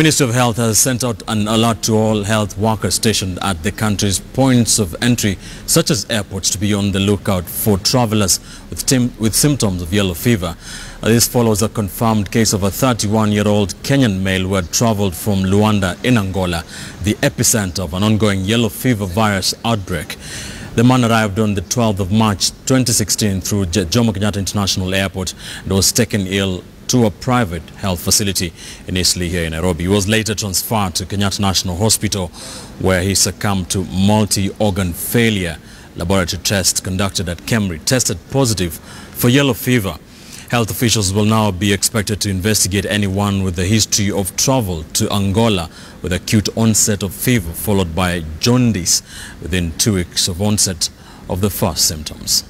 Ministry of Health has sent out an alert to all health workers stationed at the country's points of entry, such as airports, to be on the lookout for travelers with symptoms of yellow fever. This follows a confirmed case of a 31-year-old Kenyan male who had traveled from Luanda in Angola, the epicenter of an ongoing yellow fever virus outbreak. The man arrived on the 12th of March 2016 through Jomo Kenyatta International Airport and was taken ill to a private health facility in Eastleigh here in Nairobi. He was later transferred to Kenyatta National Hospital, where he succumbed to multi-organ failure. Laboratory tests conducted at KEMRI tested positive for yellow fever. Health officials will now be expected to investigate anyone with a history of travel to Angola with acute onset of fever followed by jaundice within 2 weeks of onset of the first symptoms.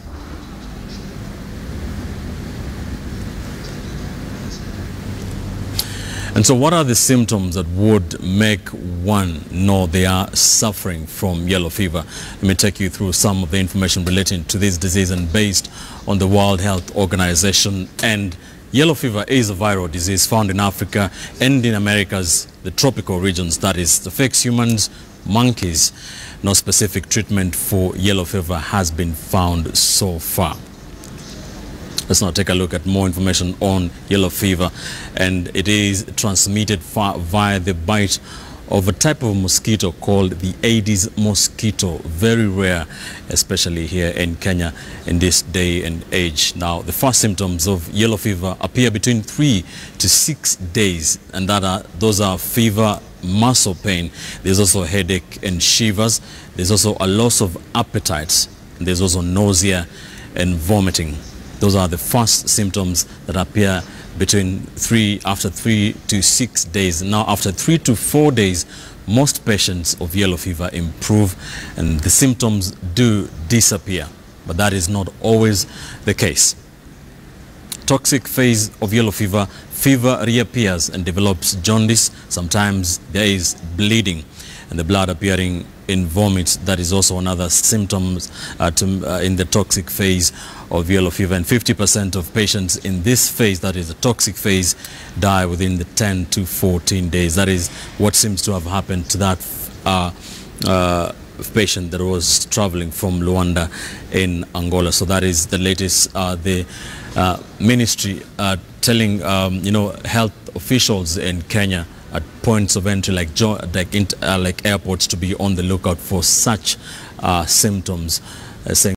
And so what are the symptoms that would make one know they are suffering from yellow fever? Let me take you through some of the information relating to this disease, and based on the World Health Organization. And yellow fever is a viral disease found in Africa and in America's the tropical regions, that is, affects humans, monkeys. No specific treatment for yellow fever has been found so far. Let's now take a look at more information on yellow fever, and it is transmitted via the bite of a type of mosquito called the Aedes mosquito, very rare, especially here in Kenya in this day and age. Now, the first symptoms of yellow fever appear between 3 to 6 days, and those are fever, muscle pain. There's also headache and shivers. There's also a loss of appetite. There's also nausea and vomiting. Those are the first symptoms that appear after 3 to 6 days. Now, after 3 to 4 days, most patients of yellow fever improve and the symptoms do disappear. But that is not always the case. Toxic phase of yellow fever, fever reappears and develops jaundice. Sometimes there is bleeding and the blood appearing in vomit. That is also another symptom in the toxic phase of yellow fever. And 50% of patients in this phase, that is the toxic phase, die within the 10 to 14 days. That is what seems to have happened to that patient that was traveling from Luanda in Angola. So that is the latest. The ministry telling health officials in Kenya at points of entry like airports to be on the lookout for such symptoms, saying